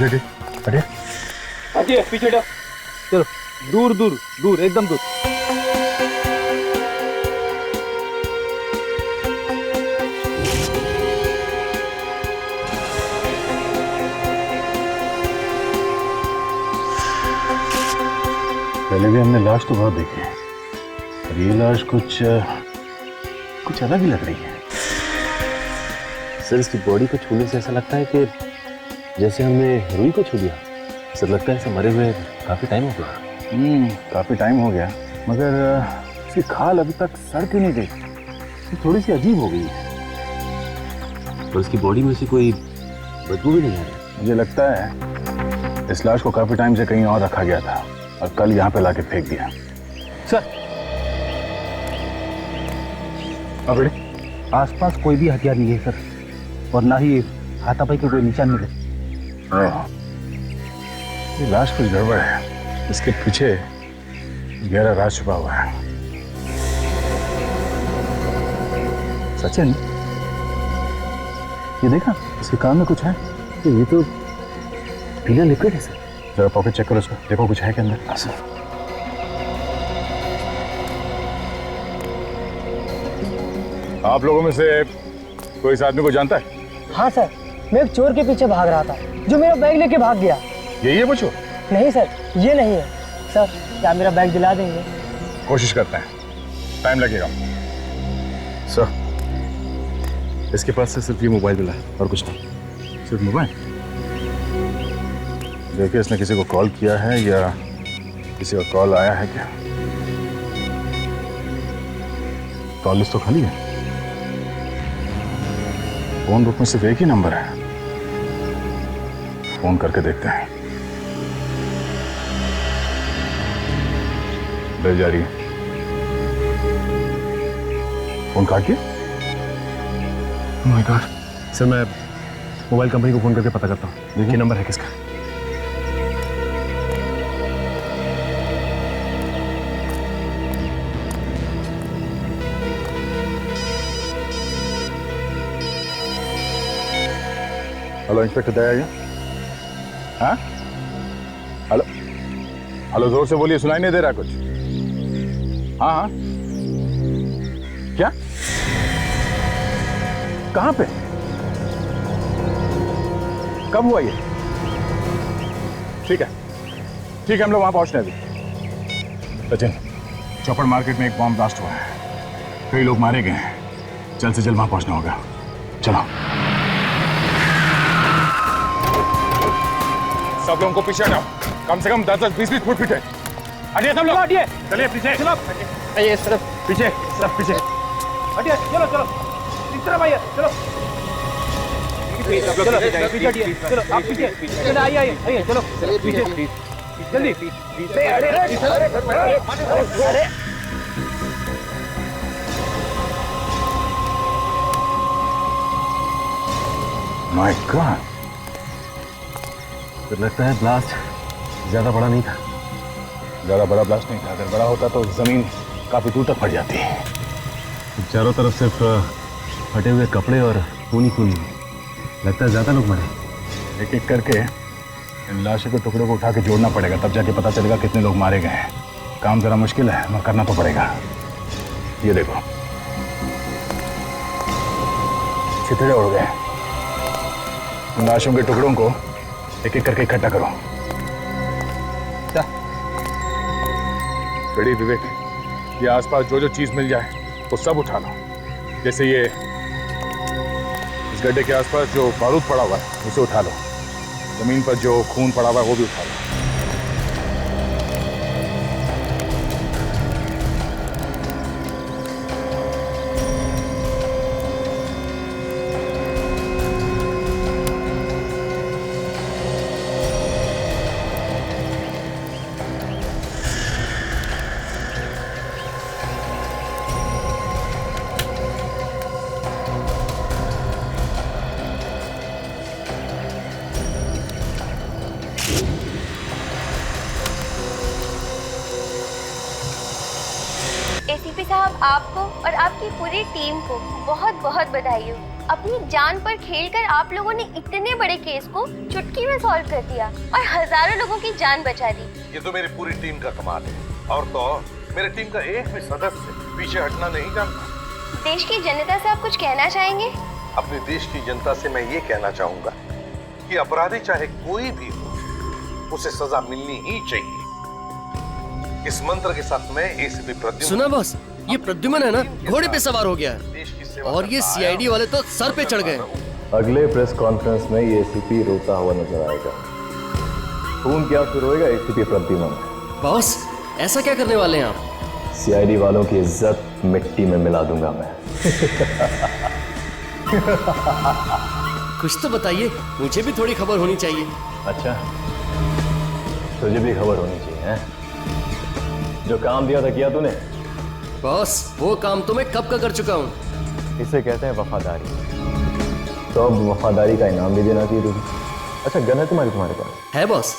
ठीक हटिए। हटिए पीछे हटो। चलो दूर दूर दूर एकदम दूर। पहले भी हमने लाश तो बहुत देखी है, पर ये लाश कुछ अलग ही लग रही है। सर इसकी बॉडी को छूने से ऐसा लगता है कि जैसे हमने रूही को छू लिया। सर लगता है इसे मरे हुए काफी टाइम हो गया। काफी टाइम हो गया, मगर इसकी खाल अभी तक सड़ क्यों नहीं गई? थोड़ी सी अजीब हो गई है। और इसकी बॉडी में से कोई बदबू भी नहीं आ रहा। मुझे लगता है इस लाश को काफी टाइम से कहीं और रखा गया था और कल यहाँ पे लाके फेंक दिया। सर आसपास कोई भी हथियार नहीं है सर, और ना ही हाथापाई के कोई निशान मिले। ये लाश कुछ गड़बड़ है, इसके पीछे गहरा राज छुपा हुआ है। सचिन, ये देखा इसके कान में कुछ है। ये तो पीला लिक्विड है सर। जरा पॉकेट चेक करो उसका, देखो कुछ है के अंदर। सर आप लोगों में से कोई इस आदमी को जानता है? हाँ सर, मैं एक चोर के पीछे भाग रहा था जो मेरा बैग लेके भाग गया। यही है वो चोर? नहीं सर, ये नहीं है। सर क्या मेरा बैग दिला देंगे? कोशिश करते हैं, टाइम लगेगा। सर इसके पास से सिर्फ ये मोबाइल मिला है और कुछ नहीं। सिर्फ मोबाइल? देखिए इसने किसी को कॉल किया है या किसी का कॉल आया है क्या? कॉल लिस्ट तो खाली है। फोन बुक में सिर्फ एक ही नंबर है। फोन करके देखते हैं। बेल जा रही है। फोन काटिए। Oh my god. सर मैं मोबाइल कंपनी को फोन करके पता करता हूँ देखिए नंबर है किसका। Hello inspector Daya. हाँ हेलो हेलो, जोर से बोलिए, सुनाई नहीं दे रहा कुछ। हाँ हाँ क्या? कहाँ पे? कब हुआ ये? ठीक है हम लोग वहां पहुंचने अभी। सचिन, चौपड़ मार्केट में एक बॉम्ब ब्लास्ट हुआ है, कई लोग मारे गए हैं, जल्द से जल्द वहां पहुंचना होगा। चलो सब लोगों को पीछे हटाओ, कम से कम 10-20 फुट पीछे हटिए सब लोग। हटिए, चलिए पीछे। चलो आइए सर, पीछे सब पीछे। हटिए। चलो चलो इस तरफ आइए। चलो चलो पीछे हटिए। चलो आप पीछे चलो आइए चलो पीछे जल्दी। अरे माय गॉड, तो लगता है ब्लास्ट ज्यादा बड़ा नहीं था। ज्यादा बड़ा ब्लास्ट नहीं था, अगर बड़ा होता तो जमीन काफी दूर तक फट जाती है। चारों तरफ सिर्फ फटे हुए कपड़े और खूनी खूनी। लगता है ज्यादा लोग मरे। एक एक करके इन लाशों के टुकड़ों को उठा के जोड़ना पड़ेगा, तब जाके पता चलेगा कितने लोग मारे गए हैं। काम जरा मुश्किल है मगर करना तो पड़ेगा। ये देखो छितड़े उड़ गए। इन लाशों के टुकड़ों को एक एक करके इकट्ठा करो। रेडी विवेक, ये आसपास जो जो चीज मिल जाए वो सब उठा लो। जैसे ये इस गड्ढे के आसपास जो बारूद पड़ा हुआ है उसे उठा लो, जमीन पर जो खून पड़ा हुआ है वो भी उठा लो। एसीपी साहब, आपको और आपकी पूरी टीम को बहुत बहुत बधाई हो। अपनी जान पर खेलकर आप लोगों ने इतने बड़े केस को चुटकी में सॉल्व कर दिया और हजारों लोगों की जान बचा दी। ये तो मेरी पूरी टीम का कमाल है। और तो और मेरे टीम का एक भी सदस्य पीछे हटना नहीं जानता। देश की जनता से आप कुछ कहना चाहेंगे? अपने देश की जनता से मैं ये कहना चाहूंगा कि अपराधी चाहे कोई भी हो, उसे सजा मिलनी ही चाहिए। इस मंत्र के साथ मैं एसीपी प्रद्युम्न। सुना बॉस, ये प्रद्युम्न है ना, घोड़े पे सवार हो गया है देश की सेवा और ये करता सीआईडी आया वाले तो सर पे चढ़ गए। अगले प्रेस कॉन्फ्रेंस में ये एसीपी रोता हुआ नजर आएगा। खून क्या फिर होएगा एसीपी प्रद्युम्न। बॉस, ऐसा क्या करने वाले हैं आप? सीआईडी वालों की इज्जत मिट्टी में मिला दूंगा मैं। कुछ तो बताइए, मुझे भी थोड़ी खबर होनी चाहिए। अच्छा, तुझे भी खबर होनी चाहिए हैं? जो काम दिया था किया तूने? बॉस, वो काम तो मैं कब का कर चुका हूँ। इसे कहते हैं वफादारी। तो अब वफादारी का इनाम भी देना चाहिए तुझे। अच्छा, गन है तुम्हारे पास? है बॉस।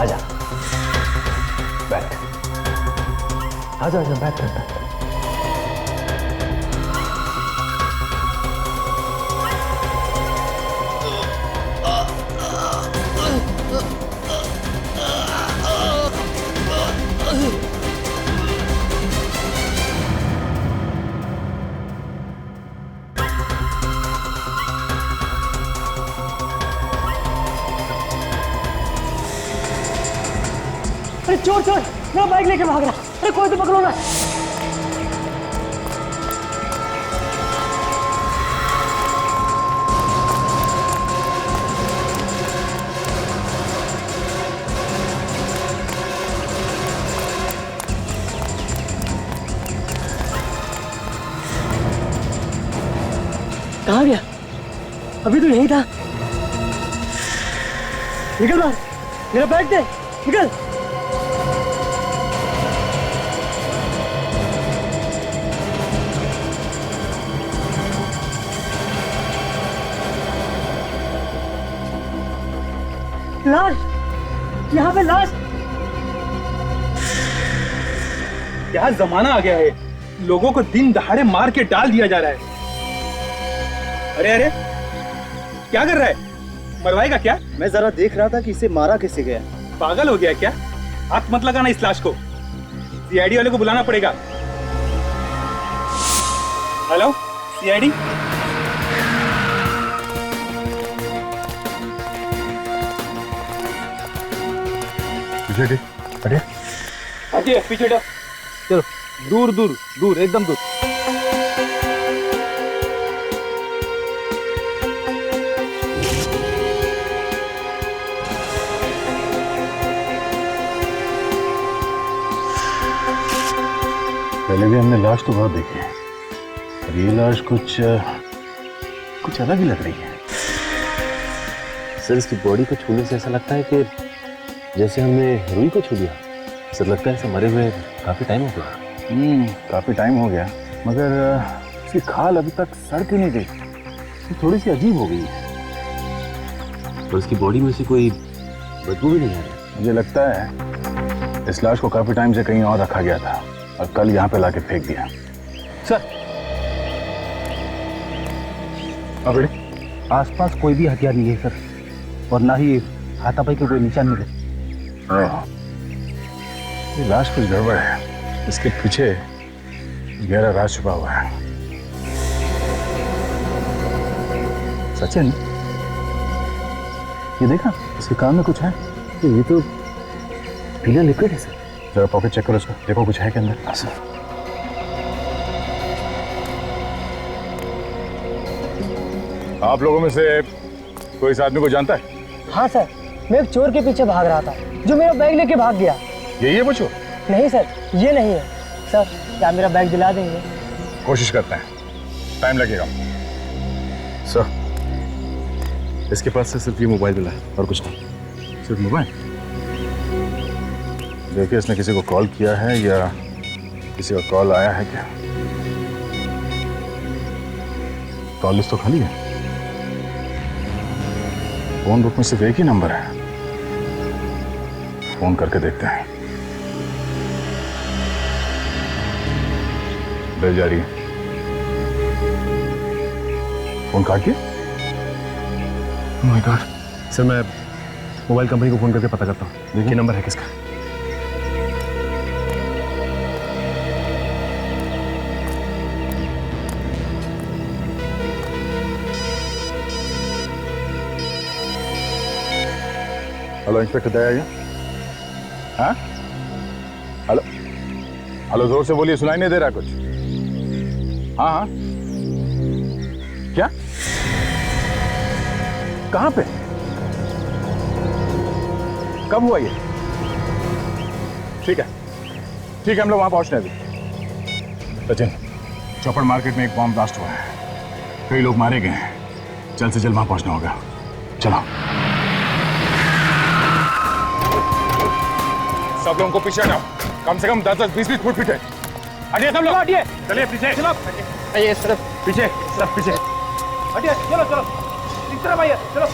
आजा, बैठ। आजा बैठ। अरे चोर चोर, मेरा बाइक लेके भाग रहा। अरे कोई तो पकड़ो ना। कहाँ गया? अभी तो यही था। निकल बाहर, मेरा बैग दे, निकल। लाश, यहाँ पे लाश। क्या जमाना आ गया है, लोगों को दिन दहाड़े मार के डाल दिया जा रहा है। अरे अरे, क्या कर रहा है? मरवाएगा क्या? मैं जरा देख रहा था कि इसे मारा कैसे गया। पागल हो गया क्या? हाथ मत लगाना इस लाश को, सीआईडी वाले को बुलाना पड़ेगा। हेलो सीआईडी, पीछे हटे। हटिए, पीछे हटो। चलो, दूर दूर दूर, एकदम दूर। पहले भी हमने लाश तो बहुत देखी है, पर ये लाश कुछ अलग ही लग रही है। सर, इसकी बॉडी को छूने से ऐसा लगता है कि जैसे हमने रुई को छू लिया। सर, लगता है ऐसा मरे हुए काफी टाइम हो गया। काफी टाइम हो गया, मगर इसकी खाल अभी तक सड़ क्यों नहीं गई? ये थोड़ी सी अजीब हो गई है। और इसकी बॉडी में से कोई बदबू भी नहीं आ रही। मुझे लगता है इस लाश को काफी टाइम से कहीं और रखा गया था और कल यहाँ पे लाके फेंक दिया। सर, अबे आसपास कोई भी हथियार नहीं है सर, और ना ही हाथापाई के कोई निशान मिले। ये लाश कुछ गड़बड़ है, इसके पीछे गहरा राज छुपा हुआ है। सचिन, ये देखा, इसके कान में कुछ है। ये तो पीला लिक्विड है सर। जरा पॉकेट चेक करो उसका, देखो कुछ है के अंदर। हाँ सर। आप लोगों में से कोई इस आदमी को जानता है? हाँ सर, मैं एक चोर के पीछे भाग रहा था जो मेरा बैग लेके भाग गया। यही है वो चोर? नहीं सर, ये नहीं है। सर, क्या मेरा बैग दिला देंगे? कोशिश करते हैं, टाइम लगेगा। सर, इसके पास से सिर्फ ये मोबाइल मिला है और कुछ नहीं। सिर्फ मोबाइल? देखिए, इसने किसी को कॉल किया है या किसी का कॉल आया है क्या? कॉल लिस्ट तो खाली है। फोन बुक में सिर्फ एक ही नंबर है। फोन करके देखते हैं। बेल जा रही है। फोन काट के। ओह माय गॉड। सर मैं मोबाइल कंपनी को फोन करके पता करता हूँ देखिए नंबर है किसका। Hello inspector Daya. हाँ हेलो हेलो, जोर से बोलिए, सुनाई नहीं दे रहा कुछ। हाँ हाँ, क्या, कहां पे, कब हुआ ये? ठीक है ठीक है, हम लोग वहां पहुंचने अभी। सचिन, चौपड़ मार्केट में एक बॉम्ब ब्लास्ट हुआ है, कई लोग मारे गए हैं, जल्द से जल्द वहां पहुंचना होगा। चलो सब लोगों को पीछे हटाओ, कम से कम 10-20 फुट पीछे हटिए सब लोग। हटिए, चलिए पीछे, चलो आइए सर, पीछे, सब पीछे हटिए, चलो चलो इस तरफ आइए, चलो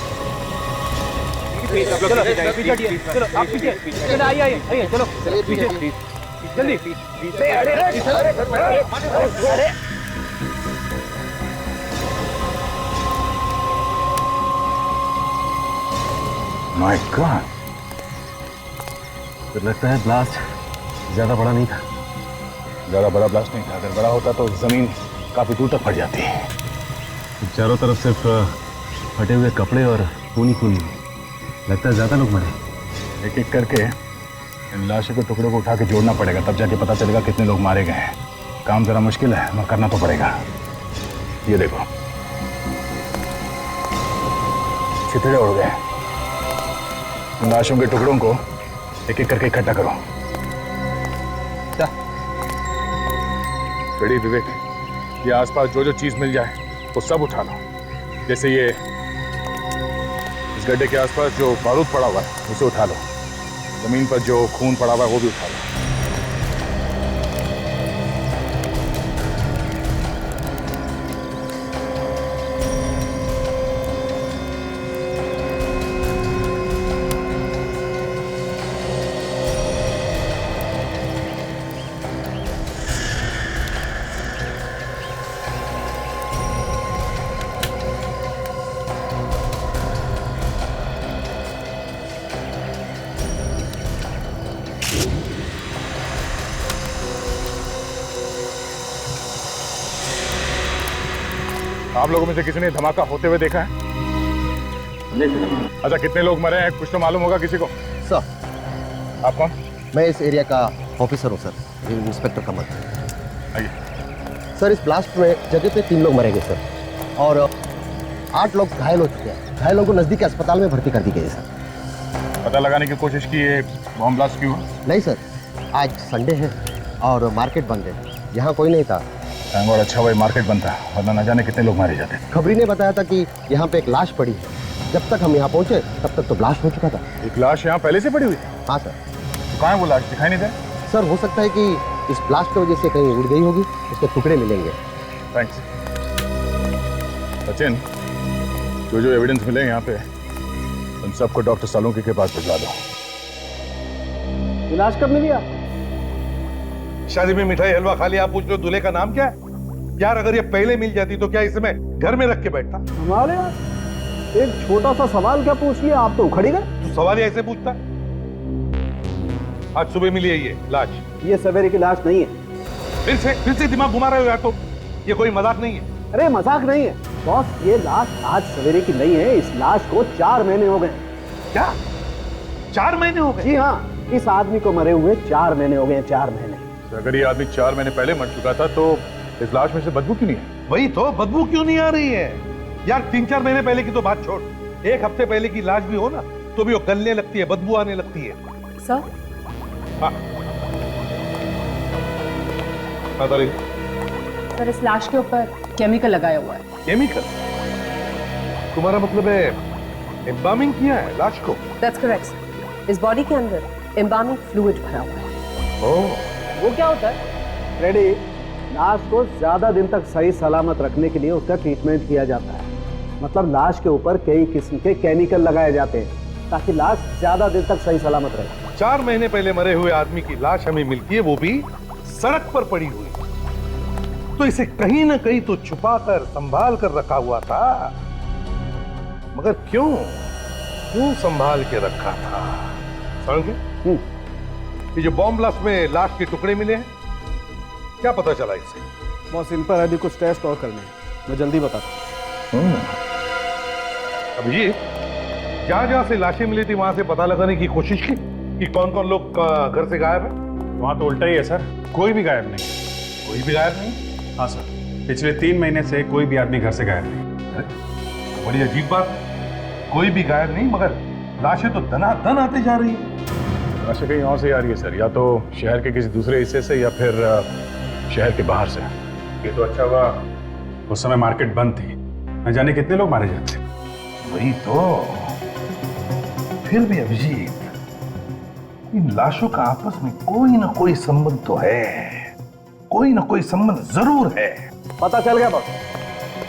चलो पीछे हटिए, चलो आप पीछे, चलो आइए आइए आइए, चलो चलिए पीछे जल्दी पीछे। अरे माय गॉड, तो लगता है ब्लास्ट ज्यादा बड़ा नहीं था। ज्यादा बड़ा ब्लास्ट नहीं था, अगर बड़ा होता तो जमीन काफी दूर तक फट जाती है। चारों तरफ सिर्फ फटे हुए कपड़े और खून ही खून। लगता है ज्यादा लोग मरे। एक एक करके इन लाशों के टुकड़ों को उठा के जोड़ना पड़ेगा, तब जाके पता चलेगा कितने लोग मारे गए हैं। काम जरा मुश्किल है, मगर करना तो पड़ेगा। ये देखो, छितड़े उड़ गए। इन लाशों के टुकड़ों को एक एक करके इकट्ठा करो। रेडी विवेक, ये आसपास जो जो चीज मिल जाए वो सब उठा लो। जैसे ये इस गड्ढे के आसपास जो बारूद पड़ा हुआ है उसे उठा लो, जमीन पर जो खून पड़ा हुआ है वो भी उठा लो। आप लोगों में से किसी ने धमाका होते हुए देखा है? अच्छा, कितने लोग मरे हैं कुछ तो मालूम होगा किसी को? सर, आप कौन? मैं इस एरिया का ऑफिसर हूँ सर, इंस्पेक्टर कमल। आइए। सर, इस ब्लास्ट में जगह पे 3 लोग मरे गए सर, और 8 लोग घायल हो चुके हैं। घायलों को नजदीक अस्पताल में भर्ती कर दी गई है सर। पता लगाने की कोशिश की ये बॉम्ब ब्लास्ट क्यों हुआ? नहीं सर, आज संडे है और मार्केट बंद है, यहाँ कोई नहीं था। और अच्छा भाई मार्केट बनता, वरना न जाने कितने लोग मारे जाते। खबरी ने बताया था कि यहाँ पे एक लाश पड़ी है। जब तक हम यहाँ पहुँचे तब तक तो ब्लास्ट हो चुका था। एक लाश यहाँ पहले से पड़ी हुई? हाँ सर। तो कहाँ है वो लाश, दिखाई नहीं दे? सर, हो सकता है कि इस ब्लास्ट की वजह से कहीं उड़ गई होगी, उसके टुकड़े मिलेंगे। थैंक्स। सचिन, जो जो एविडेंस मिले यहाँ पे उन सबको डॉक्टर सालुंकी के पास भिजवा दो। इलाज कब मिली आप? शादी में मिठाई हलवा खा लिया, आप पूछ लो दूल्हे का नाम क्या है? यार अगर ये पहले मिल जाती तो क्या इसे मैं घर में रख के बैठता? हमारे यार, एक छोटा सा सवाल क्या पूछ लिया, आप तो उखड़ी गए। तू सवाल ही ऐसे पूछता है? आज सुबह मिली है ये लाश। ये सवेरे की लाश नहीं है। फिर से दिमाग घुमा रहे हो यार, तो ये कोई मजाक नहीं है। अरे मजाक नहीं है बॉस, ये लाश आज सवेरे की नहीं है। इस लाश को 4 महीने हो गए। क्या 4 महीने हो गए? जी हाँ, इस आदमी को मरे हुए 4 महीने हो गए। 4 महीने। अगर ये आदमी 4 महीने पहले मर चुका था तो इस लाश में से बदबू क्यों नहीं है? वही तो, बदबू क्यों नहीं आ रही है यार? 3-4 महीने पहले की तो बात छोड़, 1 हफ्ते पहले की लाश भी हो ना तो भी वो गलने लगती है, बदबू आने लगती है। सर? हाँ सर, इस लाश के ऊपर केमिकल लगाया हुआ है। केमिकल? तुम्हारा मतलब है एम्बामिंग किया है लाश को? That's correct. इस बॉडी के अंदर एम्बामिंग फ्लूइड भरा हुआ है। ओह, वो क्या होता है? रेडी, लाश को ज्यादा दिन तक सही सलामत रखने के लिए उसका ट्रीटमेंट किया जाता है। मतलब लाश के ऊपर कई किस्म के केमिकल लगाए जाते हैं ताकि लाश ज्यादा दिन तक सही सलामत रहे। 4 महीने पहले मरे हुए आदमी की लाश हमें मिलती है, वो भी सड़क पर पड़ी हुई। तो इसे कहीं ना कहीं तो छुपा कर संभाल कर रखा हुआ था, मगर क्यों क्यों संभाल के रखा था? समझे? ये जो बॉम्ब ब्लास्ट में लाश के टुकड़े मिले हैं, क्या पता चला इससे? बॉस, इन पर अभी कुछ टेस्ट और करने हैं, मैं जल्दी बताता हूँ। अभिजीत, जहां जहां से लाशें मिली थी वहां से पता लगाने की कोशिश की कि कौन कौन लोग घर से गायब है? वहां तो उल्टा ही है सर, कोई भी गायब नहीं। कोई भी गायब नहीं? हाँ सर, पिछले 3 महीने से कोई भी आदमी घर से गायब नहीं। अरे, बड़ी अजीब बात है। कोई भी गायब नहीं, मगर लाशें तो दनादन आते जा रही है। लाशें कहीं और से आ रही है सर, या तो शहर के किसी दूसरे हिस्से से या फिर शहर के बाहर से। ये तो अच्छा हुआ उस समय मार्केट बंद थी, न जाने कितने लोग मारे जाते। वही तो। फिर भी अभिजीत, इन लाशों का आपस में कोई ना कोई संबंध तो है, कोई ना कोई संबंध जरूर है। पता चल गया बॉस,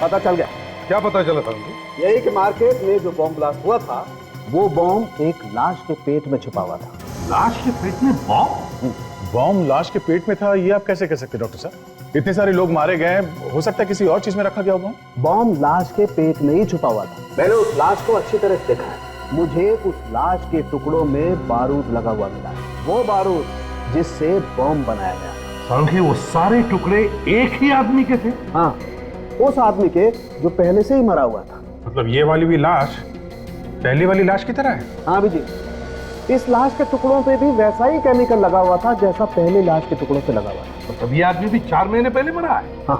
पता चल गया। क्या पता चला था? यही कि मार्केट में जो बॉम्ब ब्लास्ट हुआ था, वो बॉम्ब एक लाश के पेट में छुपा हुआ था। लाश के पेट में बॉम्ब? बॉम्ब लाश के पेट में था, ये आप कैसे कह सकते डॉक्टर साहब? इतने सारे लोग मारे गए, हो सकता है किसी और चीज में रखा गया बॉम्ब। बॉम्ब लाश के पेट में ही छुपा हुआ था। मैंने उस लाश को अच्छी तरह से देखा है। मुझे उस लाश के टुकड़ों में बारूद लगा हुआ मिला है, वो बारूद जिससे बॉम्ब बनाया गया। सांखे, वो सारे टुकड़े एक ही आदमी के थे? हाँ, उस आदमी के जो पहले से ही मरा हुआ था। मतलब ये वाली भी लाश पहली वाली लाश की तरह है? हाँ जी, इस लाश के टुकड़ों पे भी वैसा ही केमिकल लगा हुआ था जैसा पहले लाश के टुकड़ों पे लगा हुआ था। तो तब ये आदमी भी 4 महीने पहले मरा है? हाँ।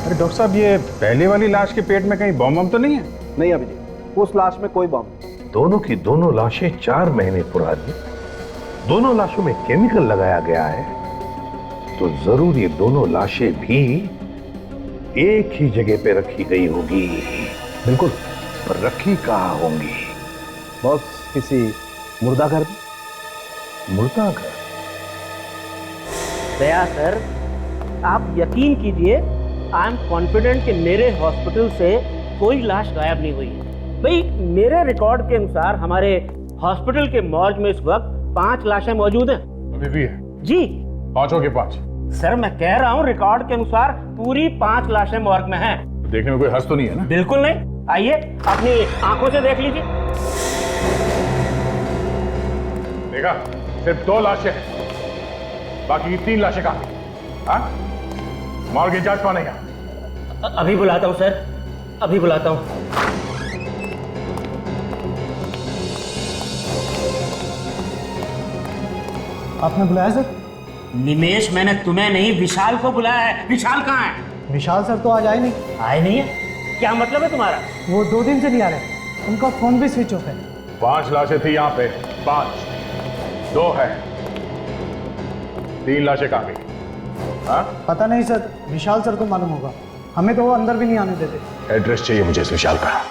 अरे डॉक्टर साहब, ये पहले वाली लाश के पेट में कहीं बॉम्ब तो नहीं है? नहीं अभिजीत, उस लाश में कोई बॉम्ब नहीं। दोनों की दोनों लाशें 4 महीने पुरानी, दोनों लाशों में केमिकल लगाया गया है, तो जरूर ये दोनों लाशें भी एक ही जगह पे रखी गई होगी। बिल्कुल। पर रखी कहाँ होंगी? बॉस, किसी मुर्दाघर में। मुर्दाघर? दया सर, आप यकीन कीजिए, आई एम कॉन्फिडेंट कि मेरे हॉस्पिटल से कोई लाश गायब नहीं हुई है। भाई, मेरे रिकॉर्ड के अनुसार हमारे हॉस्पिटल के मॉर्ग में इस वक्त 5 लाशें मौजूद हैं। अभी भी है? जी। 5 हो गए 5? सर, मैं कह रहा हूँ रिकॉर्ड के अनुसार पूरी 5 लाशें मॉर्ग में हैं। देखने में कोई हंस तो नहीं है ना? बिल्कुल नहीं। आइए, अपनी आंखों से देख लीजिए। देखा, सिर्फ 2 लाशें हैं, बाकी की 3 लाशें कहाँ? हाँ, मॉर्ग इंचार्ज कौन है यहाँ? अभी बुलाता हूँ सर, अभी बुलाता हूँ। आपने बुलाया सर? निमेश, मैंने तुम्हें नहीं, विशाल को बुलाया है। विशाल कहाँ है? विशाल सर तो आज आए नहीं। आए नहीं है? क्या मतलब है तुम्हारा? वो 2 दिन से नहीं आ रहे, उनका फोन भी स्विच ऑफ है। 5 लाशें थी यहाँ पे, 5, 2 है, 3 लाशें कहाँ गई? हाँ? पता नहीं सर, विशाल सर को मालूम होगा, हमें तो वो अंदर भी नहीं आने देते। एड्रेस चाहिए मुझे इस विशाल का।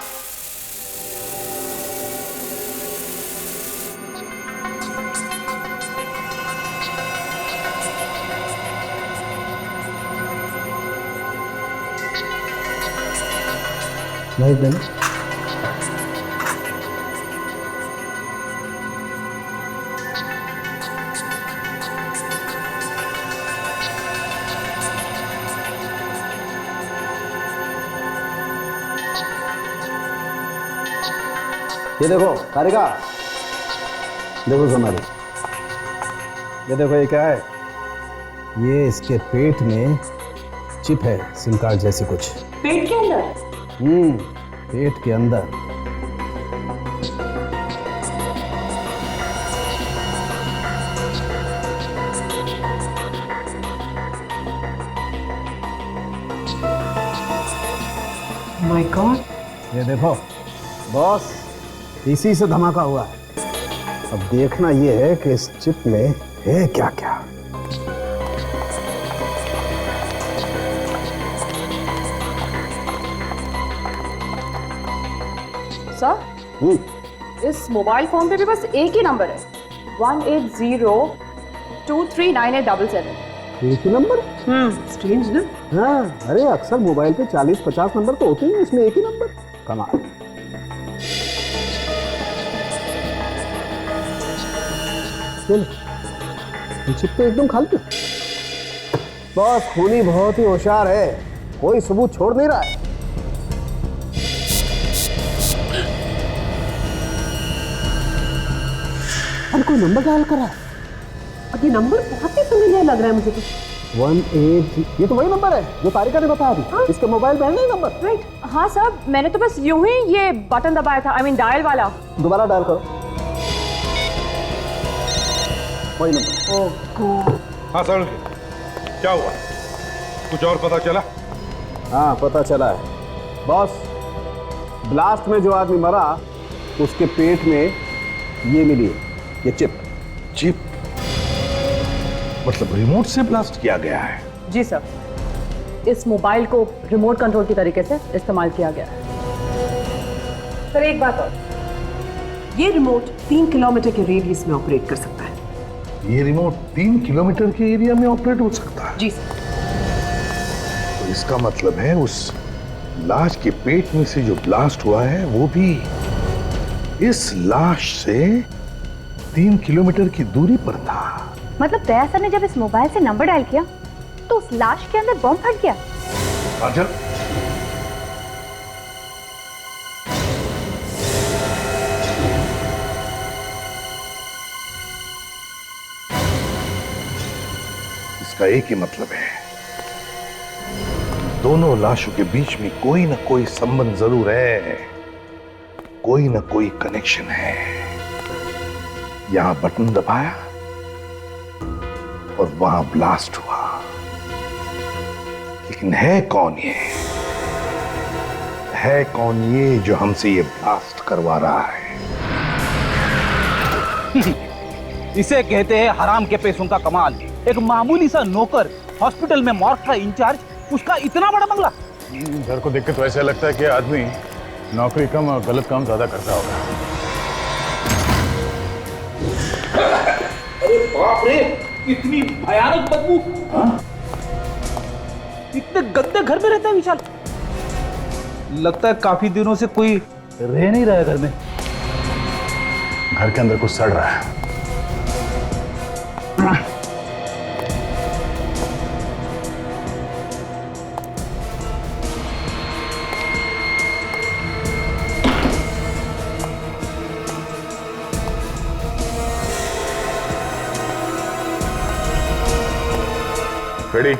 नहीं देना। ये देखो तारिका, देखो समारी, ये देखो ये क्या है? ये इसके पेट में चिप है, सिम कार्ड जैसी कुछ। पेट के अंदर? पेट के अंदर। My God. ये देखो बॉस, इसी से धमाका हुआ है। अब देखना ये है कि इस चिप में है क्या क्या। सर, इस मोबाइल फोन पे भी बस एक ही नंबर है, 180239877। एक ही नंबर? स्ट्रेंज ना? हाँ, अरे अक्सर मोबाइल पे 40-50 नंबर तो होते हैं, इसमें एक ही नंबर। कमाल। चल, ये चिप तो एकदम खाली है। बॉस खूनी बहुत ही होशियार है, कोई सबूत छोड़ नहीं रहा है। अरे कोई नंबर डायल करा है। और ये नंबर बहुत ही फेमिलियर लग रहा है मुझे तो। 183, ये तो वही नंबर है जो तारिका ने बताया थी। हाँ? इसके मोबाइल में है नहीं नंबर। राइट, हाँ सर, मैंने तो बस यूं ही ये बटन दबाया था, आई मीन डायल वाला। दोबारा डायल करो, वही नंबर। ओह, हाँ सर, क्या हुआ? कुछ और पता चला? हाँ पता चला है बॉस, ब्लास्ट में जो आदमी मरा उसके पेट में ये मिली है, ये चिप। चिप मतलब रिमोट से ब्लास्ट किया गया है? जी सर, इस मोबाइल को रिमोट कंट्रोल की तरीके से इस्तेमाल किया गया है। सर एक बात और, ये रिमोट 3 किलोमीटर के रेडियस में ऑपरेट कर सकता है। ये रिमोट 3 किलोमीटर के एरिया में ऑपरेट हो सकता है? जी सर। तो इसका मतलब है उस लाश के पेट में से जो ब्लास्ट हुआ है वो भी इस लाश से 3 किलोमीटर की दूरी पर था। मतलब दया सर ने जब इस मोबाइल से नंबर डायल किया तो उस लाश के अंदर बम फट गया। काजल, इसका एक ही मतलब है, दोनों लाशों के बीच में कोई ना कोई संबंध जरूर है, कोई ना कोई कनेक्शन है। यहां बटन दबाया और वहां ब्लास्ट हुआ, लेकिन है कौन ये? है कौन ये जो हमसे ये ब्लास्ट करवा रहा है? इसे कहते हैं हराम के पैसों का कमाल। एक मामूली सा नौकर हॉस्पिटल में मॉर्ग का इंचार्ज, उसका इतना बड़ा बंगला। घर को देख के तो ऐसा लगता है कि आदमी नौकरी कम और गलत काम ज्यादा करता होगा। अरे बाप रे, इतनी भयानक बदबू। इतने गंदे घर में रहता है विशाल। लगता है काफी दिनों से कोई रह नहीं रहा है घर में। घर के अंदर कुछ सड़ रहा है। रेडी?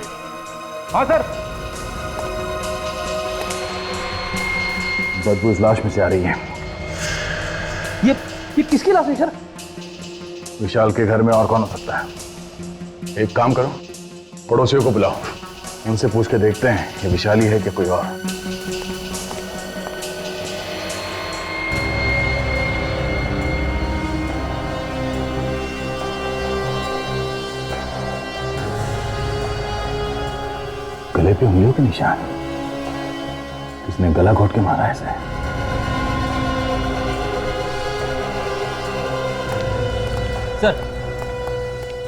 हाँ सर। बदबू इस लाश में से आ रही है। ये किसकी लाश है सर? विशाल के घर में और कौन हो सकता है? एक काम करो, पड़ोसियों को बुलाओ, उनसे पूछ के देखते हैं ये विशाल ही है कि कोई और। गले पे उंगलियों के निशान, किसने गला घोट के मारा है इसे? सर,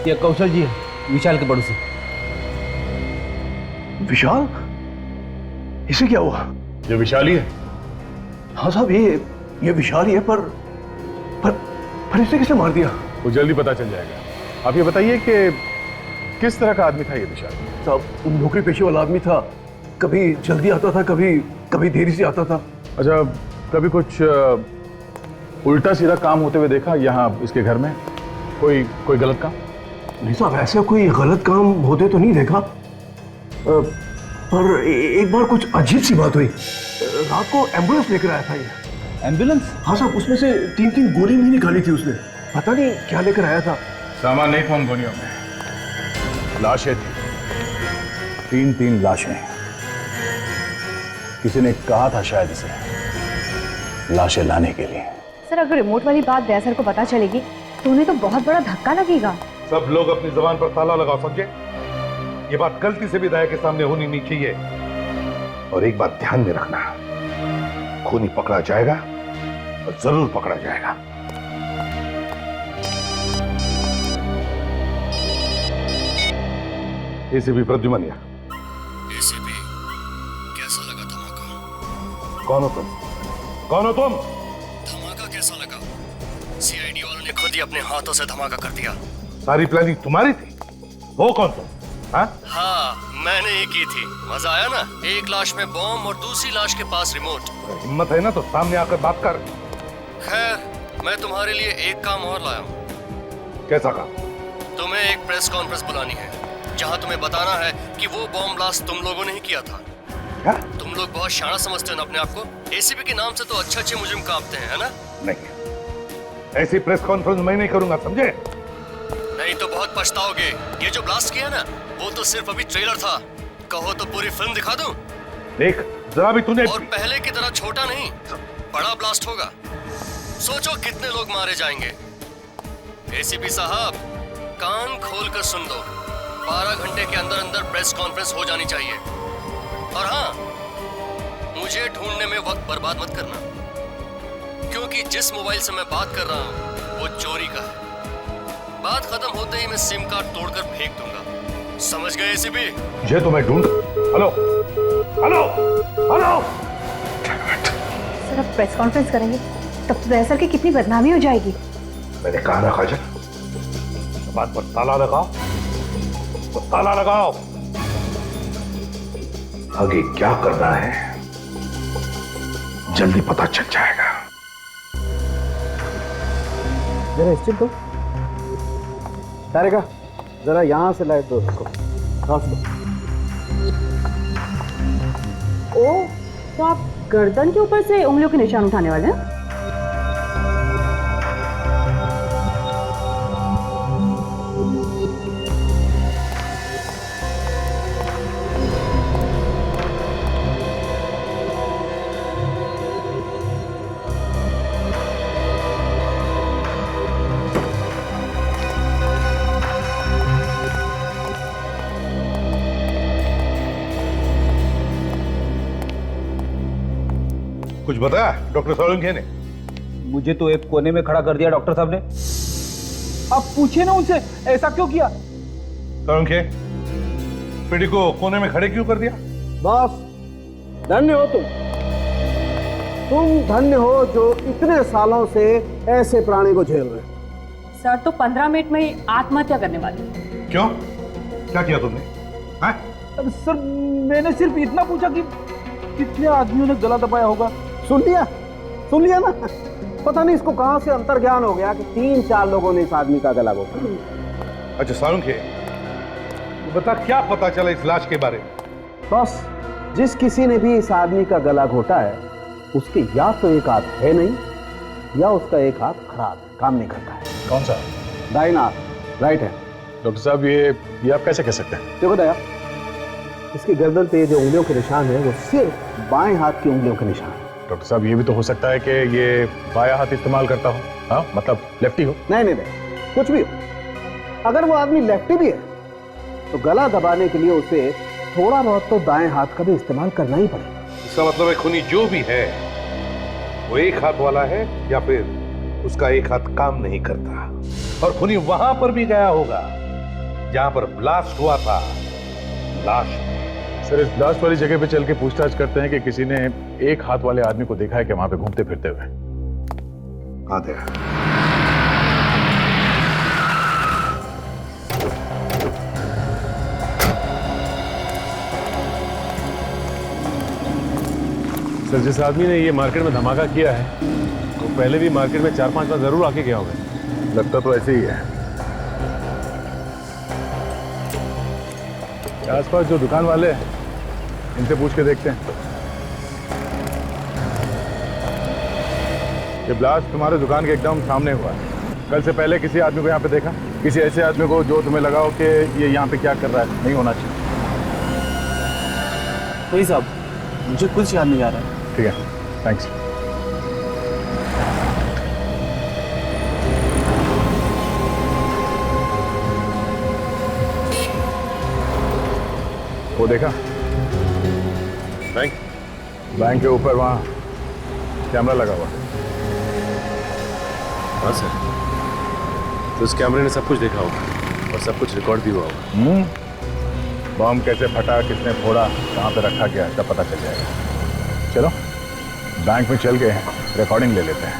ये कौशल जी है, विशाल के पड़ोसी। विशाल? इसे क्या हुआ? ये विशाल ही है। हाँ साहब, ये विशाल ही है, पर इसे किसने मार दिया? वो जल्दी पता चल जाएगा। आप ये बताइए कि किस तरह का आदमी था ये विशाल? साहब, नौकरी पेशे वाला आदमी था, कभी जल्दी आता था, कभी देरी से आता था। अच्छा, कभी कुछ उल्टा सीधा काम होते हुए देखा यहाँ इसके घर में? कोई गलत काम? नहीं साहब, ऐसा कोई गलत काम होते तो नहीं देखा, पर एक बार कुछ अजीब सी बात हुई। रात को एम्बुलेंस लेकर आया था ये। एम्बुलेंस? हाँ साहब, उसमें से 3 गोली भी निकाली थी उसने, पता नहीं क्या लेकर आया था। सामान नहीं था उन गोलियों में, लाशें थी। 3 लाशें। किसी ने कहा था शायद इसे लाशें लाने के लिए। सर अगर रिमोट वाली बात दया सर को पता चलेगी तो उन्हें तो बहुत बड़ा धक्का लगेगा। सब लोग अपनी जबान पर ताला लगाओ, समझे? ये बात गलती से भी दया के सामने होनी नहीं चाहिए। और एक बात ध्यान में रखना, खूनी पकड़ा जाएगा और जरूर पकड़ा जाएगा। एसीपी प्रद्युमन। एसीपी, कैसा लगा धमाका? कौन हो तुम? कौन हो तुम? धमाका कैसा लगा? सीआईडी वालों ने खुद ही अपने हाथों से धमाका कर दिया। सारी प्लानिंग तुम्हारी थी? वो कौन तुम? हाँ? हाँ, मैंने ही की थी। मजा आया ना? एक लाश में बॉम्ब और दूसरी लाश के पास रिमोट। हिम्मत है ना तो सामने आकर बात कर। खैर, मैं तुम्हारे लिए एक काम और लाया हूँ। कैसा काम? तुम्हें एक प्रेस कॉन्फ्रेंस बुलानी है, जहाँ तुम्हें बताना है कि वो बॉम्ब ब्लास्ट तुम लोगों ने ही किया था। क्या? तुम लोग बहुत शाना समझते हो ना अपने आप को। एसीपी के नाम से तो अच्छे मुजरिम कांपते हैं, है ना? नहीं, ऐसी प्रेस कॉन्फ्रेंस मैं नहीं करूंगा, समझे? नहीं तो बहुत पछताओगे। ये जो ब्लास्ट किया ना, वो तो सिर्फ अभी ट्रेलर था। कहो तो पूरी फिल्म दिखा दूं? देख, जरा भी तूने। और पहले की तरह छोटा नहीं, बड़ा ब्लास्ट होगा। सोचो कितने लोग मारे जाएंगे। एसीपी साहब, कान खोल कर सुन लो। 12 घंटे के अंदर अंदर प्रेस कॉन्फ्रेंस हो जानी चाहिए। और हाँ, मुझे ढूंढने में वक्त बर्बाद मत करना, क्योंकि जिस मोबाइल से मैं बात कर रहा हूँ वो चोरी का है। बात खत्म होते ही मैं सिम कार्ड तोड़कर फेंक दूंगा। समझ गए एसीपी? ये तो मैं ढूंढ। Hello hello hello. सर, अब प्रेस कॉन्फ्रेंस करेंगे तब तो दया सर की कितनी बदनामी हो जाएगी। मैंने कहा ना काजल, बात पर ताला लगाओ, तो ताला लगाओ। आगे क्या करना है जल्दी पता चल जाएगा। जरा स्टिल दो। तारिका, जरा यहां से लाइट दो उसको। क्रॉस दो। ओ, तो आप गर्दन के ऊपर से उंगलियों के निशान उठाने वाले हैं? कुछ बताया डॉक्टर सोलंकी ने? मुझे तो एक कोने में खड़ा कर दिया डॉक्टर साहब ने। आप पूछिए ना उनसे, ऐसा क्यों किया? सोलंकी, पीढ़ी को कोने में खड़े क्यों कर दिया? बॉस, धन्य हो तुम धन्य हो जो इतने सालों से ऐसे प्राणी को झेल रहे हो। सर तो 15 मिनट में ही आत्महत्या करने वाले। क्यों? क्या किया तुमने? हाँ? अब सर, मैंने सिर्फ इतना पूछा कि कितने आदमियों ने गला दबाया होगा। सुन लिया ना। पता नहीं इसको कहां से अंतर्ज्ञान हो गया कि 3-4 लोगों ने इस आदमी का गला घोटा। अच्छा सोलंकी, बता क्या पता चला इस लाश के बारे में? बस, जिस किसी ने भी इस आदमी का गला घोटा है उसके या तो एक हाथ है नहीं या उसका एक हाथ खराब है, काम नहीं करता है। कौन सा? दाहिना हाथ, राइट है। डॉक्टर साहब, ये आप कैसे कह सकते हैं? देखो दया, इसकी गर्दन पे जो उंगलियों के निशान है वो सिर्फ बाएं हाथ की उंगलियों के निशान है। डॉक्टर साहब, ये भी तो हो सकता है कि ये बायां हाथ इस्तेमाल करता हो। हाँ, मतलब लेफ्टी हो। नहीं, कुछ भी हो। अगर वो आदमी लेफ्टी भी है तो गला दबाने के लिए उसे थोड़ा बहुत तो दाएं हाथ का भी इस्तेमाल करना ही पड़ेगा। इसका मतलब है खूनी जो भी है वो एक हाथ वाला है या फिर उसका एक हाथ काम नहीं करता। और खूनी वहां पर भी गया होगा जहां पर ब्लास्ट हुआ था। लाश सर, इस ब्लास्ट वाली जगह पे चल के पूछताछ करते हैं कि किसी ने एक हाथ वाले आदमी को देखा है कि वहां पे घूमते फिरते हुए। हाँ दया, सर, जिस आदमी ने ये मार्केट में धमाका किया है वो पहले भी मार्केट में 4-5 बार जरूर आके गया होगा। लगता तो ऐसे ही है। आसपास जो दुकान वाले हैं इनसे पूछ के देखते हैं। ये ब्लास्ट तुम्हारे दुकान के एकदम सामने हुआ है। कल से पहले किसी आदमी को यहाँ पे देखा? किसी ऐसे आदमी को जो तुम्हें लगा हो कि ये यहाँ पे क्या कर रहा है? नहीं होना चाहिए। वही साहब, मुझे कुछ याद नहीं आ रहा है। ठीक है, थैंक्स। वो देखा? बैंक के ऊपर वहां कैमरा लगा हुआ। हाँ सर, तो उस कैमरे ने सब कुछ देखा होगा और सब कुछ रिकॉर्ड भी हुआ होगा। बॉम्ब कैसे फटा, किसने फोड़ा, कहाँ पे रखा गया, सब पता चल जाएगा। चलो बैंक में चल के रिकॉर्डिंग ले लेते हैं।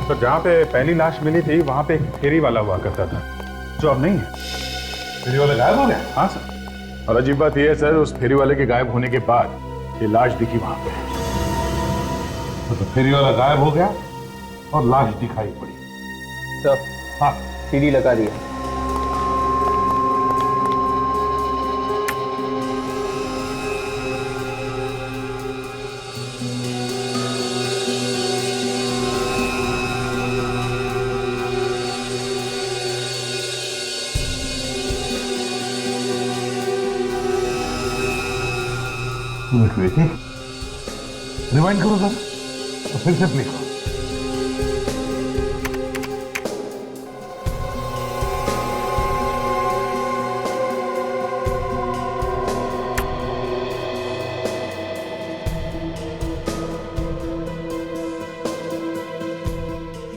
तो जहाँ पे पहली लाश मिली थी वहाँ पे एक फेरी वाला हुआ करता था, जो अब नहीं है। फेरी वाला गायब हो गया? हाँ सर। और अजीब बात यह है सर, उस फेरी वाले के गायब होने के बाद ये लाश दिखी वहाँ पे। तो फेरी वाला गायब हो गया और लाश दिखाई पड़ी। सर, हाँ, सीडी लगा दिया। रिवाइंड करो सर, तो फिर से प्ले करो।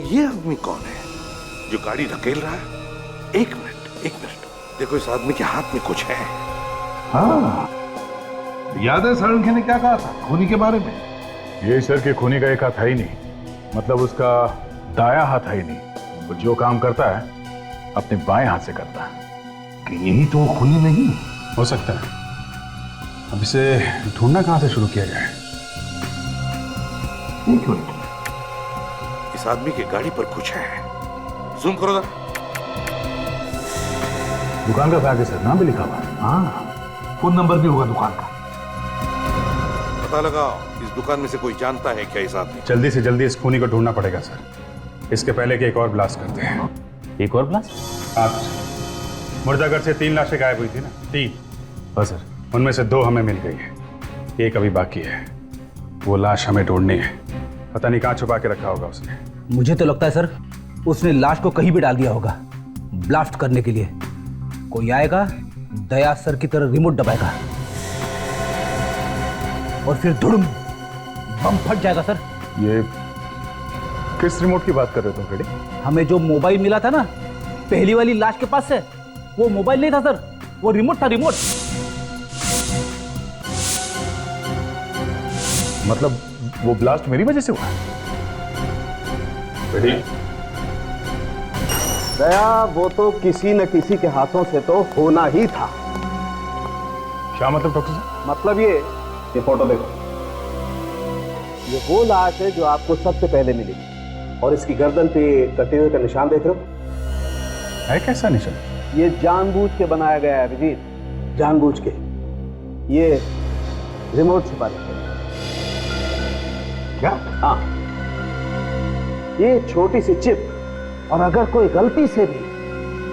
ये आदमी कौन है जो गाड़ी ढकेल रहा है? एक मिनट, देखो इस आदमी के हाथ में कुछ है। हाँ, याद है सारंगी ने क्या कहा था खूनी के बारे में? ये सर के खूनी का एक हाथ है ही नहीं, मतलब उसका दाया हाथ है ही नहीं। वो जो काम करता है अपने बाएं हाथ से करता है। कि यही तो वो खूनी नहीं हो सकता है। अब इसे ढूंढना कहां से शुरू किया जाए? एक मिनट, इस आदमी की गाड़ी पर कुछ है। जूम करो जरा। दुकान का बैग है सर, नाम भी लिखा हुआ है। हाँ, फोन नंबर भी होगा दुकान का। पता लगाओ इस दुकान में से कोई जानता है क्या इस आदमी? जल्दी से जल्दी इस खूनी को ढूंढना पड़ेगा सर। इसके पहले कि एक और ब्लास्ट करते हैं। एक और ब्लास्ट? आप मुर्दाघर से 3 लाशें गायब हुई थी ना? 3। हाँ सर। उनमें से 2 हमें मिल गई है, एक अभी बाकी है। वो लाश हमें ढूंढनी है। पता नहीं कहाँ छुपा के रखा होगा उसने। मुझे तो लगता है सर उसने लाश को कहीं भी डाल दिया होगा ब्लास्ट करने के लिए। कोई आएगा, दया सर की तरह रिमोट दबाएगा और फिर धुड़ुम बम फट जाएगा सर। ये किस रिमोट की बात कर रहे हो तुम फ्रेडी? हमें जो मोबाइल मिला था ना पहली वाली लाश के पास से, वो मोबाइल नहीं था सर, वो रिमोट था, रिमोट। मतलब वो ब्लास्ट मेरी वजह से हुआ? फ्रेडी, दया वो तो किसी न किसी के हाथों से तो होना ही था। क्या मतलब डॉक्टर साहब? मतलब ये फोटो देखो, ये वो लाश है जो आपको सबसे पहले मिली और इसकी गर्दन पे कटे हुए का निशान देख रहे हो? है कैसा निशान? ये जानबूझ के बनाया गया है अभिजीत, जानबूझ के। ये रिमोट छुपा रखा है। क्या? हाँ, ये छोटी सी चिप, और अगर कोई गलती से भी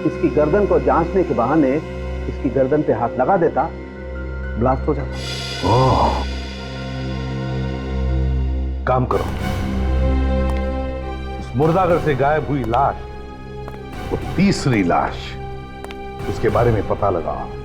इसकी गर्दन को जांचने के बहाने इसकी गर्दन पे हाथ लगा देता, ब्लास्ट हो जाता। ओह, काम करो, इस मुर्दाघर से गायब हुई लाश, वो तीसरी लाश, उसके बारे में पता लगाओ।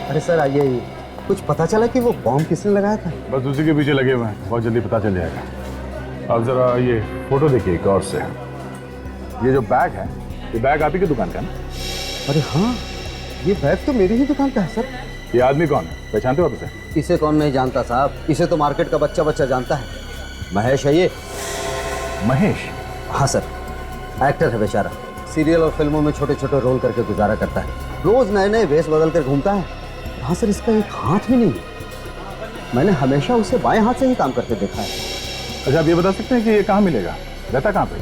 अरे सर आइए, कुछ पता चला कि वो बॉम्ब किसने लगाया था? बस उसी के पीछे लगे हुए हैं, बहुत जल्दी पता चल जाएगा। अब जरा ये फोटो देखिए एक और से। ये जो बैग है, ये बैग आप ही की दुकान का है ना? अरे हाँ, ये बैग तो मेरी ही दुकान का है सर। ये आदमी कौन है, पहचानते हो आप इसे? इसे कौन नहीं जानता साहब, इसे तो मार्केट का बच्चा जानता है। महेश है ये। महेश? हाँ सर, एक्टर है बेचारा, सीरियल और फिल्मों में छोटे छोटे रोल करके गुजारा करता है, रोज नए नए वेश बदल कर घूमता है। हाँ सर, इसका एक हाथ भी नहीं है, मैंने हमेशा उसे बाएं हाथ से ही काम करते देखा है। अच्छा, आप ये बता सकते हैं कि ये कहाँ मिलेगा, रहता कहाँ पे?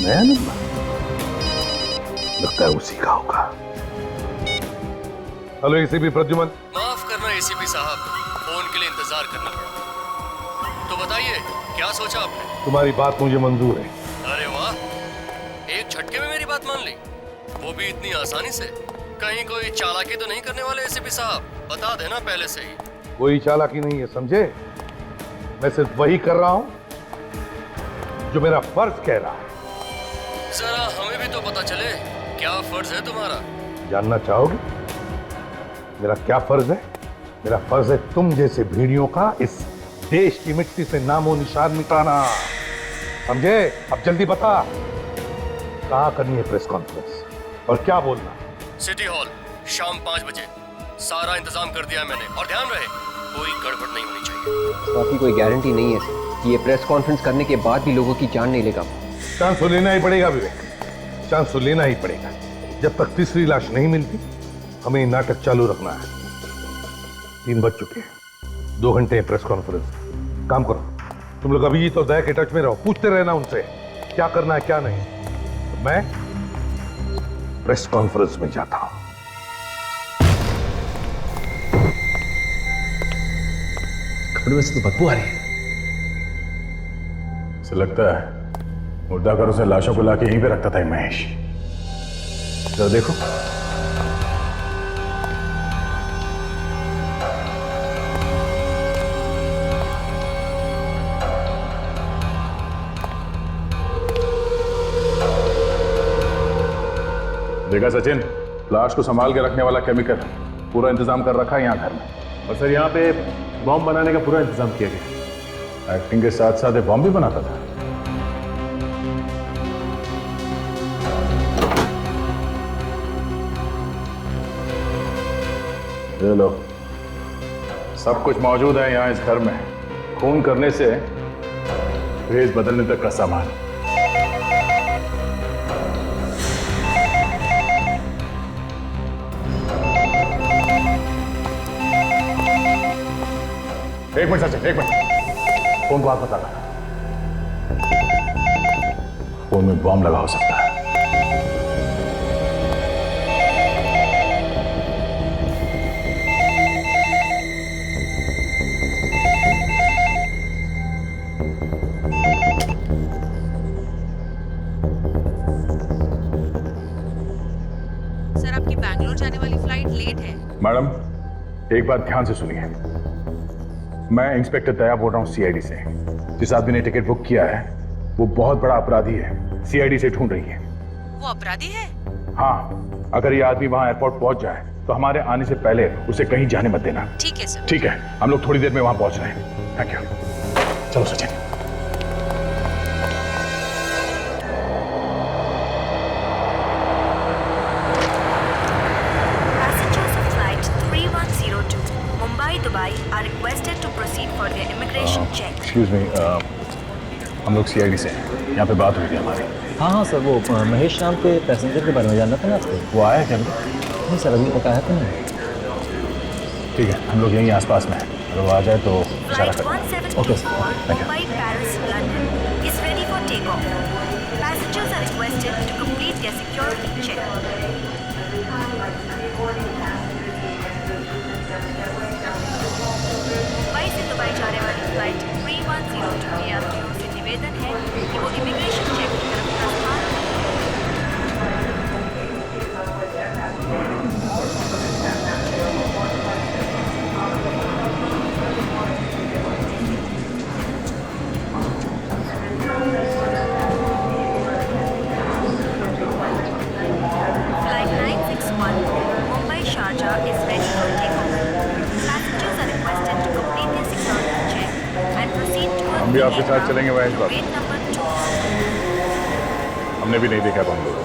नया नंबर लगता है उसी का होगा। Hello ACP Pradyuman. माफ करना एसीपी साहब, फोन के लिए इंतजार करना पड़ा। तो बताइए क्या सोचा आपने? तुम्हारी बात मुझे मंजूर है। अरे वाह, एक झटके में मेरी बात मान ली, वो भी इतनी आसानी से। कहीं कोई चालाकी तो नहीं करने वाले एसीपी साहब? बता देना पहले से ही। कोई चालाकी नहीं है, समझे? मैं सिर्फ वही कर रहा हूं जो मेरा फर्ज कह रहा है। जरा हमें भी तो पता चले क्या फर्ज है तुम्हारा। जानना चाहोगे मेरा क्या फर्ज है? मेरा फर्ज है तुम जैसे भेड़ियों का इस देश की मिट्टी से नामो निशान मिटाना, समझे? अब जल्दी बता, कहाँ करनी है प्रेस कॉन्फ्रेंस और क्या बोलना? सिटी हॉल शाम 5 बजे। सारा इंतजाम कर दिया है मैंने, और ध्यान रहे कोई गड़बड़ नहीं होनी चाहिए। बाकी कोई गारंटी नहीं है कि ये प्रेस कॉन्फ्रेंस करने के बाद भी लोगों की जान नहीं लेगा। चांस तो लेना ही पड़ेगा विवेक, चांस तो लेना ही पड़ेगा। जब तक तीसरी लाश नहीं मिलती हमें नाटक चालू रखना है। 3 बज चुके हैं, 2 घंटे हैं प्रेस कॉन्फ्रेंस। काम करो तुम लोग, अभी तो दया के टच में रहो, पूछते रहना उनसे क्या करना है क्या नहीं। तो मैं प्रेस कॉन्फ्रेंस में जाता हूं। कपड़े में से तो बदबू आ रही है। ऐसा लगता है मुर्दा घरों से लाशों को लाके यहीं पे रखता था ये महेश। जरा देखो। देखा सचिन, लाश को संभाल के रखने वाला केमिकल पूरा इंतजाम कर रखा है यहाँ घर में। और सर यहाँ पे बॉम्ब बनाने का पूरा इंतजाम किया गया। एक्टिंग के साथ साथ बॉम्ब भी बनाता था। ये लो, सब कुछ मौजूद है यहाँ इस घर में। खून करने से भेष बदलने तक का सामान। एक मिनट सचिन, एक मिनट। फोन को हाथ मत लगा, फोन में बॉम्ब लगा हो सकता है। सर, आपकी बैंगलोर जाने वाली फ्लाइट लेट है। मैडम, एक बात ध्यान से सुनिए। मैं इंस्पेक्टर दया बोल रहा हूँ सीआईडी से। जिस आदमी ने टिकट बुक किया है वो बहुत बड़ा अपराधी है, सीआईडी से ढूंढ रही है। वो अपराधी है? हाँ, अगर ये आदमी वहां एयरपोर्ट पहुंच जाए तो हमारे आने से पहले उसे कहीं जाने मत देना। ठीक है सर। ठीक है, हम लोग थोड़ी देर में वहां पहुंच रहे हैं। Thank you. चलो सचिन। एक्सक्यूज मी, हम लोग सीआईडी से हैं। यहाँ पे बात हुई थी हमारी। हाँ हाँ सर, वो महेश नाम के पैसेंजर के बारे में जानना था ना आपको। वो आया क्या? नहीं सर, अभी तक आया तो नहीं। ठीक है, हम लोग यहीं आसपास में हैं, अगर वो आ जाए तो इशारा करें। Okay sir, thank you. Mumbai से दुबई जाने वाली फ्लाइट 3102 के यात्रियों से निवेदन है कि वो इमिग्रेशन चेक की तरफ प्रस्थान Flight 961 Mumbai Sharjah is ready for takeoff. Passengers are requested to complete their security check and proceed towards हम भी आपके साथ चलेंगे महेश बाबू। gate number 2. हमने भी नहीं देखा बम लोगों।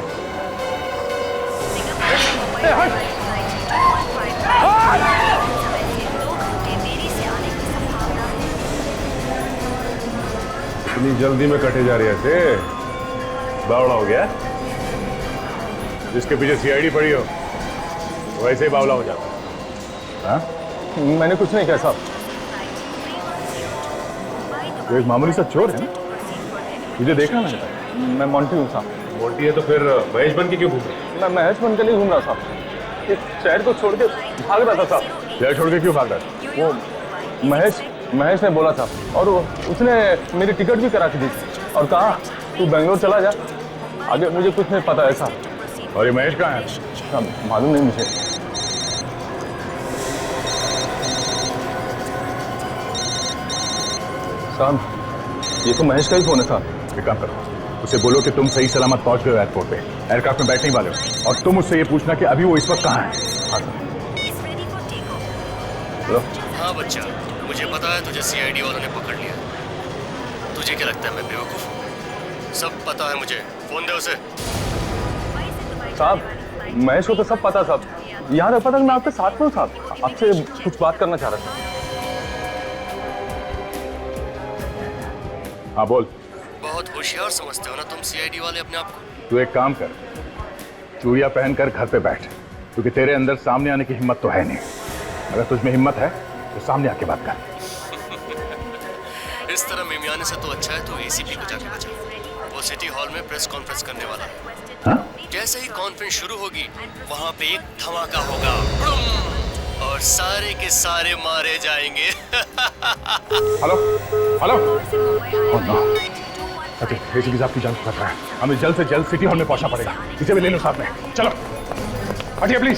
सिंगापुर से मुंबई वाली फ्लाइट 215 समय से 2 घंटे देरी से आने की संभावना है। इतनी जल्दी में कटे जा रही है ऐसे? बावड़ा हो गया? जिसके पीछे सीआईडी पड़ी हो वैसे ही बावला हो जाता। हाँ? मैंने कुछ नहीं कहा साहब। तो एक मामूली सा चोर है ना? तुझे देखा मैंने? मैं मोंटी हूँ साहब। मोटी है तो फिर महेश बन के क्यों घूम रहा? मैं महेश बन के नहीं घूम रहा साहब, इस शहर को छोड़ के भाग रहा था साहब। शहर छोड़ के क्यों भाग रहा था? वो महेश ने बोला था और उसने मेरी टिकट भी करा के दी और कहा तू बेंगलोर चला जा, आगे मुझे कुछ नहीं पता है साहब। और ये महेश कहाँ है? साहब मालूम नहीं मुझे। साहब ये तो महेश का ही फोन है साहब। एक काम करो, उसे बोलो कि तुम सही सलामत पहुंच गए हो एयरपोर्ट पे, एयरक्राफ्ट में बैठने वाले हो, और तुम उससे ये पूछना कि अभी वो इस वक्त कहाँ है। हाँ सर। हाँ बच्चा, मुझे पता है तुझे सीआईडी वालों ने पकड़ लिया। तुझे क्या लगता है मैं बेवकूफ हूँ? सब पता है मुझे। फोन दे उसे। साहब, महेश को तो सब पता साहब। यहाँ तक पता मैं आपके साथ में हूँ साहब। आपसे कुछ बात करना चाह रहा था। हाँ बोल। बहुत होशियार समझते हो ना तुम सीआईडी वाले अपने आप को। तू एक काम कर, चूड़ियां पहनकर घर पे बैठ, क्योंकि तेरे अंदर सामने आने की हिम्मत तो है नहीं। अगर तुझमें हिम्मत है तो सामने आके बात कर। इस तरह मिमियाने से तो अच्छा है तो एसीपी को जाके बचा। वो सिटी हॉल में प्रेस कॉन्फ्रेंस करने वाला है। हाँ? जैसे ही कॉन्फ्रेंस शुरू होगी वहाँ पे एक धमाका होगा और सारे के सारे मारे जाएंगे। Hello hello. Oh no. अच्छा, एसीपी साहब की जान को खतरा है। हमें जल्द से जल्द सिटी हॉल में पहुंचना पड़ेगा। इसे भी ले लो साथ में। चलो हटिए प्लीज।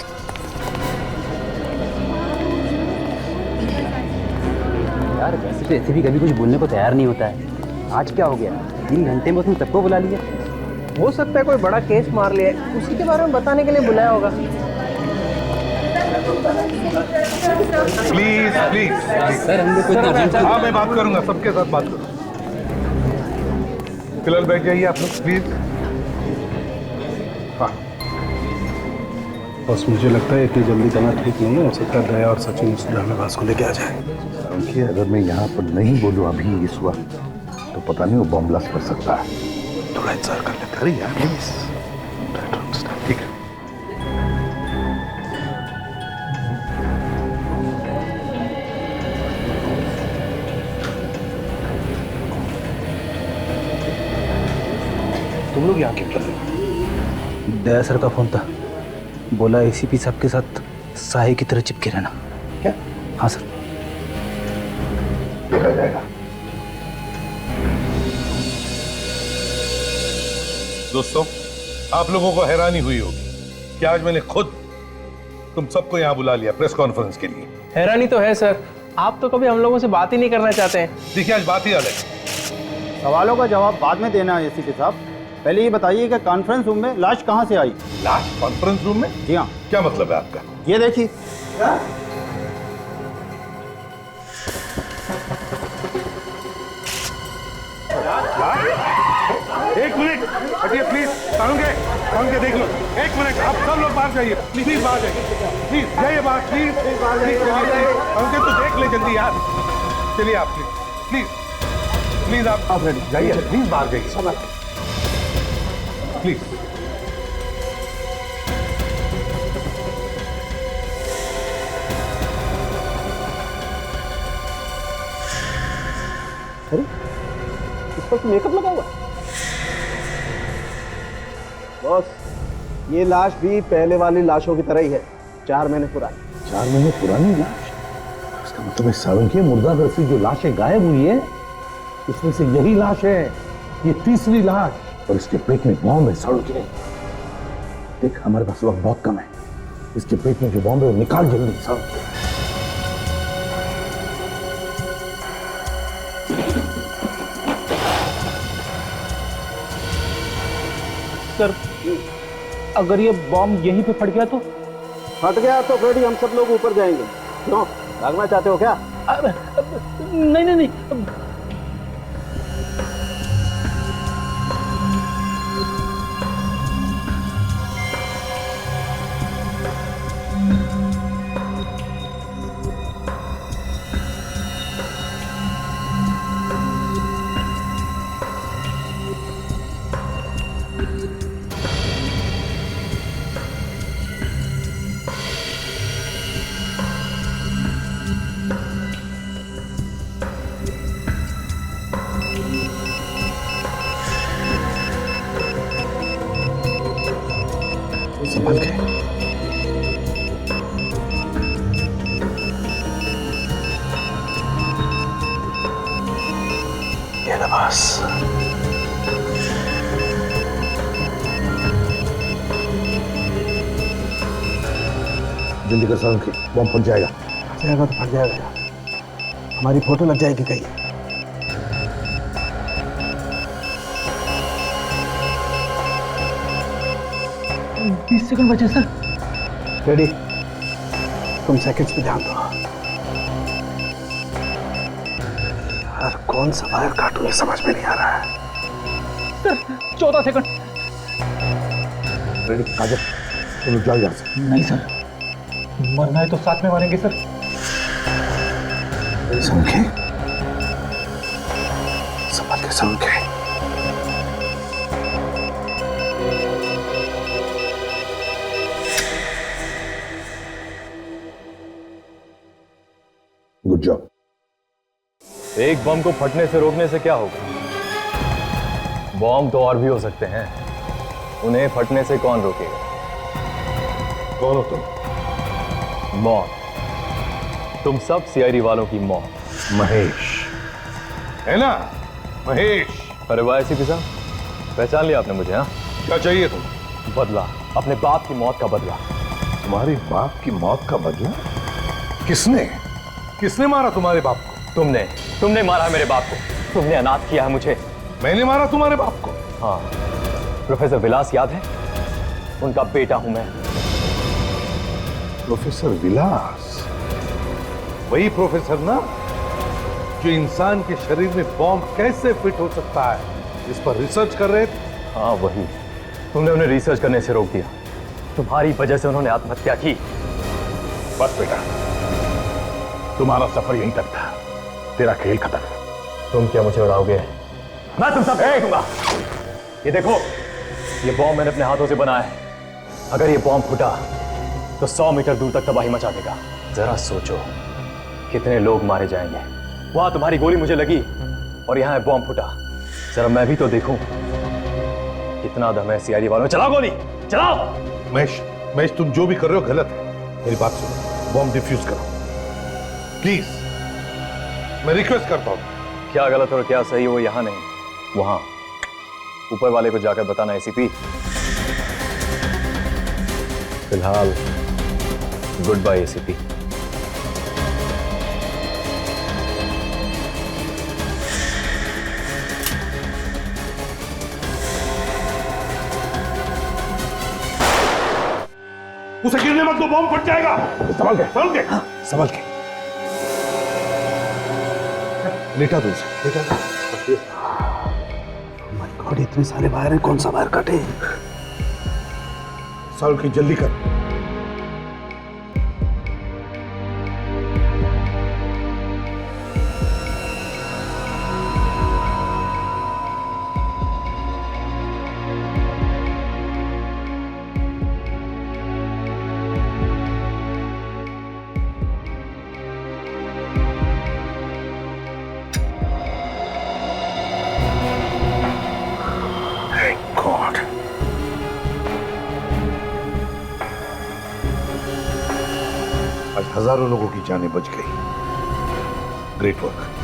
यार वैसे तो एसीपी कभी कुछ बोलने को तैयार नहीं होता है। आज क्या हो गया? 3 घंटे में उसने सबको बुला लिया। हो सकता है कोई बड़ा केस मार लिया है, उसी के बारे में बताने के लिए बुलाया होगा। प्लीज प्लीज सर हमने कोई इतना हाँ मैं बात करूंगा, सबके साथ बात करूंगा। फिलहाल बैठ जाइए आप लोग प्लीज। हाँ बस मुझे लगता है इतनी जल्दी करना ठीक नहीं है। हो सकता है दया और सचिन उस ड्रामेबाज को लेके आ जाए। देखिए, अगर मैं यहाँ पर नहीं बोलूँ अभी इस वक्त तो पता नहीं वो बॉम्ब ब्लास्ट कर सकता है। थोड़ा इंतजार कर लेते हैं। अरे यार प्लीज। ठीक है। तुम लोग यहाँ क्यों कर रहे हो? दया सर का फोन था। बोला एसीपी साहब के साथ साहे की तरह चिपके रहना। क्या? हाँ सर। देखा जाएगा। दोस्तों, आप लोगों को हैरानी हुई होगी कि आज मैंने खुद तुम सबको यहाँ बुला लिया प्रेस कॉन्फ्रेंस के लिए। हैरानी तो है सर, आप तो कभी हम लोगों से बात ही नहीं करना चाहते हैं। देखिए आज बात ही अलग है। सवालों का जवाब बाद में देना है एसीपी साहब। पहले ये बताइए कि कॉन्फ्रेंस रूम में लाश कहाँ से आई? लाश कॉन्फ्रेंस रूम में? जी हाँ। क्या मतलब है आपका? ये देखिए। एक मिनट हटिए प्लीज। सारुण के देख लो। एक मिनट, आप सब लोग बाहर जाइए प्लीज। बाहर जाइए प्लीज। जाइए बाहर प्लीज। सारुण के तो देख ले जल्दी यार। चलिए आप प्लीज प्लीज आप जाइए प्लीज। बाहर जाइए प्लीज। अरे इस पर तो मेकअप लगा हुआ है। बॉस, ये लाश भी पहले वाली लाशों की तरह ही है, 4 महीने पुरानी। 4 महीने पुरानी लाश? इसका मतलब इस सावन की मुर्दाघर से जो लाशें गायब हुई है इसमें से यही लाश है। ये तीसरी लाश। और इसके पेट में बॉम्ब है सारुण के। देख, हमारे पास वक्त बहुत कम है। इसके पेट में जो बॉम्ब है वो निकाल जल्दी सारुण के। सर अगर ये बॉम्ब यहीं पे फट गया तो? फट गया तो फ्रेडी हम सब लोग ऊपर जाएंगे। क्यों, भागना चाहते हो क्या? नहीं नहीं नहीं। संभल के। ये नवाज। जल्दी कर सारुण की, बॉम्ब फट जाएगा। जाएगा तो फट जाएगा। हमारी फोटो लग जाएगी कहीं। 20 सेकंड बचे सर। रेडी, तुम सेकंड्स पे ध्यान दो। कौन सा वायर काटूं ये समझ में नहीं आ रहा है। Sir 14 second. काजल तुम जाओ यहाँ से। नहीं सर, मरना है तो साथ में मरेंगे सर। समझे? संभल के समझे। Good job. एक बम को फटने से रोकने से क्या होगा? बम तो और भी हो सकते हैं, उन्हें फटने से कौन रोकेगा? कौन हो तुम? मौत। तुम सब सीआईडी वालों की मौत। महेश है ना? महेश। अरे वाह एसीपी साहब, पहचान लिया आपने मुझे? हाँ, क्या चाहिए तुम? बदला, अपने बाप की मौत का बदला। तुम्हारे बाप की मौत का बदला? किसने किसने मारा तुम्हारे बाप को? तुमने मारा मेरे बाप को। तुमने अनाथ किया है मुझे। मैंने मारा तुम्हारे बाप को? हाँ, प्रोफेसर विलास याद है? उनका बेटा हूं मैं। प्रोफेसर विलास? वही प्रोफेसर ना जो इंसान के शरीर में बॉम्ब कैसे फिट हो सकता है इस पर रिसर्च कर रहे थे? हाँ वही। तुमने उन्हें रिसर्च करने से रोक दिया। तुम्हारी वजह से उन्होंने आत्महत्या की। बस बेटा, तुम्हारा सफर यहीं तक था, तेरा खेल खत्म। तुम क्या मुझे उड़ाओगे? मैं तुम सब फेंक दूंगा। ये देखो, ये बॉम्ब मैंने अपने हाथों से बनाया है। अगर ये बॉम्ब फूटा तो 100 मीटर दूर तक तबाही मचा देगा। जरा सोचो कितने लोग मारे जाएंगे। वहां तुम्हारी गोली मुझे लगी और यहां बॉम्ब फूटा। जरा मैं भी तो देखूं कितना दम है सीआईडी वालों। चलाओ गोली, चलाओ। महेश तुम जो भी कर रहे हो गलत है। मेरी बात सुनो, बॉम्ब डिफ्यूज करो प्लीज, मैं रिक्वेस्ट करता हूं। क्या गलत और क्या सही वो यहां नहीं, वहां ऊपर वाले को जाकर बताना एसीपी। फिलहाल गुड बाय एसीपी। उसे गिरने मत दो, बॉम्ब फट जाएगा। संभल के, संभल के। हाँ, संभल के। लेटा दो उसे, लेटा दो। माय गॉड, इतने सारे वायर हैं, कौन सा वायर काटे? साल की जल्दी कर। आज हजारों लोगों की जानें बच गई। Great work.